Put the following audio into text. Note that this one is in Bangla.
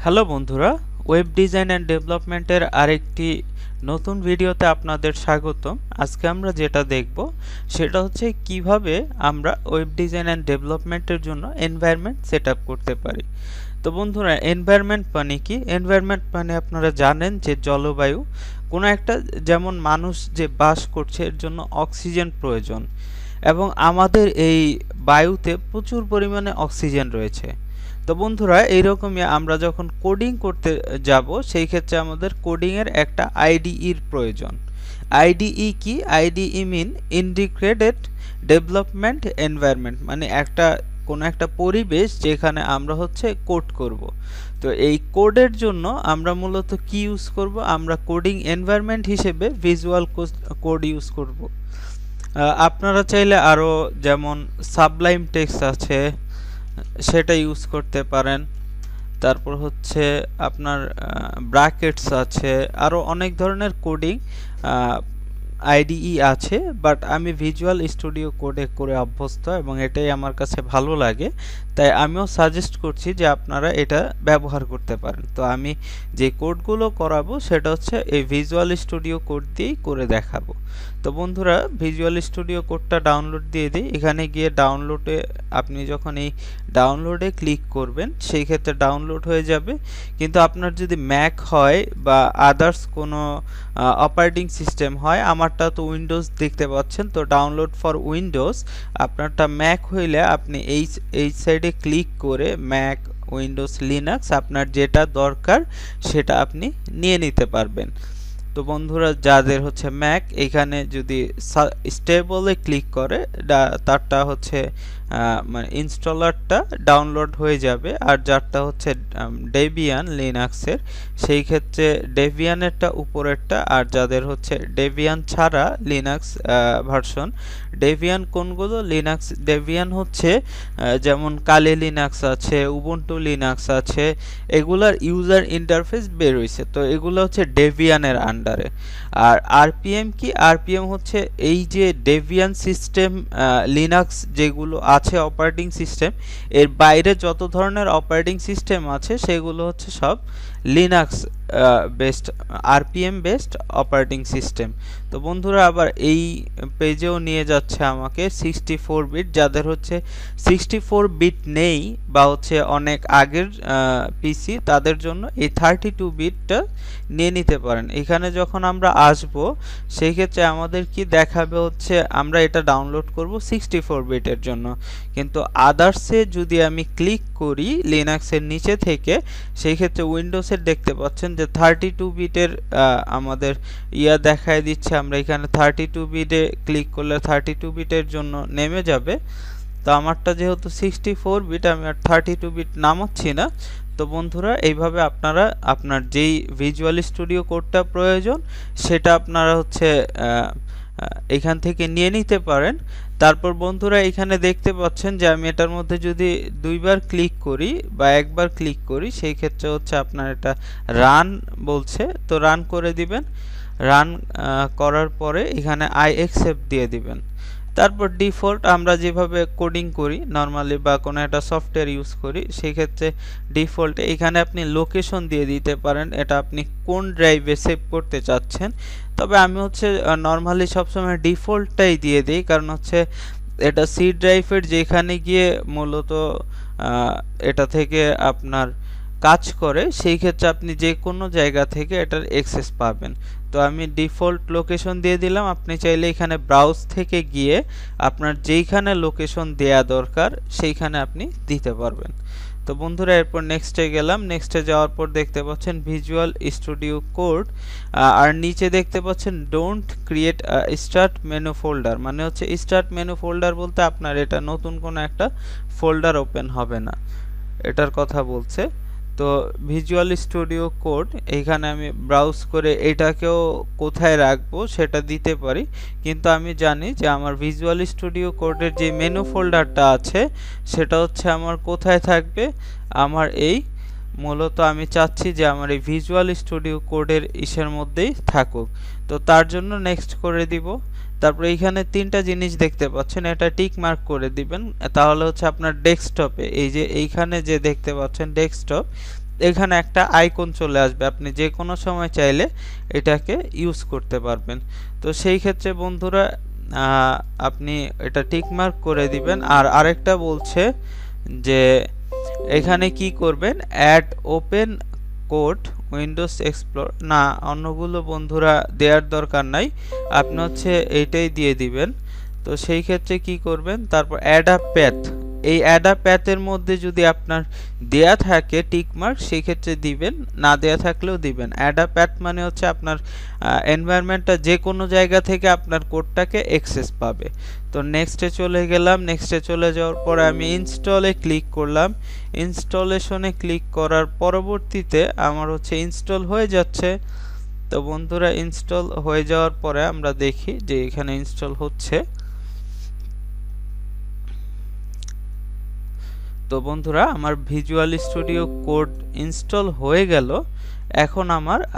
হ্যালো বন্ধুরা, ওয়েব ডিজাইন অ্যান্ড ডেভেলপমেন্টের আরেকটি নতুন ভিডিওতে আপনাদের স্বাগতম। আজকে আমরা যেটা দেখব সেটা হচ্ছে কিভাবে আমরা ওয়েব ডিজাইন অ্যান্ড ডেভেলপমেন্টের জন্য এনভায়রনমেন্ট সেট আপ করতে পারি। তো বন্ধুরা, এনভায়রনমেন্ট মানে কি? এনভায়রনমেন্ট মানে আপনারা জানেন যে জলবায়ু, কোনো একটা, যেমন মানুষ যে বাস করছে এর জন্য অক্সিজেন প্রয়োজন এবং আমাদের এই বায়ুতে প্রচুর পরিমাণে অক্সিজেন রয়েছে। তো বন্ধুরা, এইরকমই আমরা যখন কোডিং করতে যাব সেই ক্ষেত্রে আমাদের কোডিংয়ের একটা আইডিইর প্রয়োজন। আইডিই কি? আইডিই মিন ইন্টিগ্রেটেড ডেভেলপমেন্ট এনভায়রনমেন্ট, মানে কোনো একটা পরিবেশ যেখানে আমরা কোড করব। তো এই কোডের জন্য আমরা মূলত কি ইউজ করব? আমরা কোডিং এনভায়রনমেন্ট হিসেবে ভিজুয়াল কোড ইউজ করব। আপনারা চাইলে আরও যেমন সাবলাইম টেক্সট আছে সেটা ইউজ করতে পারেন। তারপর আপনার ব্র্যাকেটস আছে, আরও অনেক ধরনের কোডিং আইডিই আছে, বাট আমি ভিজুয়াল স্টুডিও কোডে করে অভ্যস্ত এবং এটাই আমার কাছে ভালো লাগে, তাই আমিও সাজেস্ট করছি যে আপনারা এটা ব্যবহার করতে পারেন। তো আমি যে কোডগুলো করাবো সেটা এই ভিজুয়াল স্টুডিও কোড দিয়েই করে দেখাবো। তো বন্ধুরা, ভিজুয়াল স্টুডিও কোডটা ডাউনলোড দিয়ে দিই। এখানে গিয়ে ডাউনলোডে আপনি যখন এই ডাউনলোডে ক্লিক করবেন সেই ক্ষেত্রে ডাউনলোড হয়ে যাবে। কিন্তু আপনার যদি ম্যাক হয় বা আদার্স কোনো অপারেটিং সিস্টেম হয়, আমারটা তো উইন্ডোজ দেখতে পাচ্ছেন, তো ডাউনলোড ফর উইন্ডোজ। আপনারটা ম্যাক হইলে আপনি এই সাইডে ক্লিক করে ম্যাক, উইন্ডোজ, লিনাক্স আপনার যেটা দরকার সেটা আপনি নিয়ে নিতে পারবেন। তো বন্ধুরা, যাদের ম্যাক, এখানে যদি স্টেবলে ক্লিক করে তারটা মানে ইনস্টলারটা ডাউনলোড হয়ে যাবে। আর যারটা ডেবিয়ান লিনাক্সের, সেই ক্ষেত্রে ডেবিয়ানেরটা উপরেরটা। আর যাদের ডেবিয়ান ছাড়া লিনাক্স ভার্সন, ডেবিয়ান কোনগুলো? লিনাক্স ডেবিয়ান যেমন কালি লিনাক্স আছে, উবুন্টু লিনাক্স আছে, এগুলার ইউজার ইন্টারফেস বের হইছে, তো এগুলো ডেবিয়ানের আন্ডারে। আর আরপিএম কি? আরপিএম এই যে ডেবিয়ান সিস্টেম, লিনাক্স যেগুলো আছে অপারেটিং সিস্টেম, এর বাইরে যত ধরনের অপারেটিং সিস্টেম আছে সেগুলো সব Linux based, RPM based operating system. তো বন্ধুরা, আবার এই পেজেও নিয়ে যাচ্ছে আমাকে 64 বিট। যাদের 64 বিট নেই বা অনেক আগের পিসি, তাদের জন্য এই 32 বিটটা নিয়ে নিতে পারেন। এখানে যখন আমরা আসব সেই ক্ষেত্রে আমাদের কি দেখাবে? আমরা এটা ডাউনলোড করব 64 বিটের জন্য, কিন্তু আদার্সে যদি আমি ক্লিক করি লিনাক্সের নিচে থেকে, সেই ক্ষেত্রে উইন্ডোজের দেখতে পাচ্ছেন যে 32 বিটের আমাদের দেখায় দিচ্ছে। আমরা এখানে 32 বিটে ক্লিক করলে 32 বিটের জন্য নেমে যাবে। তো আমারটা যেহেতু 64 বিট, আমি আর 32 বিট নামাচ্ছি না। তো বন্ধুরা, এইভাবে আপনারা আপনার যেই ভিজুয়াল স্টুডিও কোডটা প্রয়োজন সেটা আপনারা এখান থেকে নিয়ে নিতে পারেন। তারপর বন্ধুরা, এখানে দেখতে পাচ্ছেন যে আমি এটার মধ্যে যদি দুইবার ক্লিক করি বা একবার ক্লিক করি, সেই ক্ষেত্রে আপনার এটা রান বলছে, তো রান করে দিবেন। রান করার পরে এখানে আই অ্যাকসেপ্ট দিয়ে দিবেন। তারপর ডিফল্ট আমরা যেভাবে কোডিং করি নরমালি বা কোনো একটা সফটওয়্যার ইউজ করি, সেই ক্ষেত্রে ডিফল্ট এখানে আপনি লোকেশন দিয়ে দিতে পারেন, এটা আপনি কোন ড্রাইভে সেভ করতে চাচ্ছেন। তবে আমি নরমালি সবসময় ডিফল্টটাই দিয়ে দিই, কারণ এটা সি ড্রাইভের, যেখানে গিয়ে মূলত এটা থেকে আপনার কাজ করে, সেই ক্ষেত্রে আপনি যে কোনো জায়গা থেকে এটার অ্যাক্সেস পাবেন। তো আমি ডিফল্ট লোকেশন দিয়ে দিলাম। আপনি চাইলে এখানে ব্রাউজ থেকে গিয়ে আপনার যেইখানে লোকেশন দেয়া দরকার সেইখানে আপনি দিতে পারবেন। তো বন্ধুরা, এরপর নেক্সটে গেলাম। নেক্সটে যাওয়ার পর দেখতে পাচ্ছেন ভিজুয়াল স্টুডিও কোড, আর নিচে দেখতে পাচ্ছেন don't create start menu folder, মানে স্টার্ট মেনু ফোল্ডার বলতে আপনার এটা নতুন কোনো একটা ফোল্ডার ওপেন হবে না, এটার কথা বলছে। তো ভিজুয়াল স্টুডিও কোড, এইখানে আমি ব্রাউজ করে এটাকেও কোথায় রাখবো সেটা দিতে পারি, কিন্তু আমি জানি যে আমার ভিজুয়াল স্টুডিও কোডের যে মেনু ফোল্ডারটা আছে সেটা আমার কোথায় থাকবে, আমার এই মূলত আমি চাচ্ছি যে আমার এই ভিজুয়াল স্টুডিও কোডের ইসের মধ্যেই থাকুক। তো তার জন্য নেক্সট করে দিব। তারপরে এইখানে তিনটা জিনিস দেখতে পাচ্ছেন, এটা টিক মার্ক করে দিবেন, তাহলে আপনার ডেস্কটপে এই যে এইখানে যে দেখতে পাচ্ছেন ডেস্কটপ, এখানে একটা আইকন চলে আসবে, আপনি যে কোনো সময় চাইলে এটাকে ইউজ করতে পারবেন। তো সেই ক্ষেত্রে বন্ধুরা আপনি এটা টিক মার্ক করে দিবেন। আর আরেকটা বলছে যে এখানে কি করবেন, add open code Windows explore, না অন্যগুলো বন্ধুরা দেওয়ার দরকার নাই, আপনি হচ্ছে এইটাই দিয়ে দিবেন। তো সেই ক্ষেত্রে কি করবেন, তারপর অ্যাড আ প্যাথ, এই অ্যাড আ প্যাথের মধ্যে যদি আপনার দেয়া থাকে টিক মার্ক সেই ক্ষেত্রে দিবেন, না দেয়া থাকলেও দিবেন। অ্যাড আ প্যাথ মানে হচ্ছে আপনার এনভায়রনমেন্টটা যে কোনো জায়গা থেকে আপনার কোডটাকে অ্যাক্সেস পাবে। তো নেক্সটে চলে গেলাম, নেক্সটে চলে যাওয়ার পরে আমি ইনস্টলে ক্লিক করলাম। ইনস্টলেশনে ক্লিক করার পরবর্তীতে আমার হচ্ছে ইনস্টল হয়ে যাচ্ছে। তো বন্ধুরা ইনস্টল হয়ে যাওয়ার পরে আমরা দেখি যে এখানে ইনস্টল হচ্ছে। তো বন্ধুরা আমার ভিজুয়াল স্টুডিও কোড ইনস্টল হয়ে গেল। এখন আমার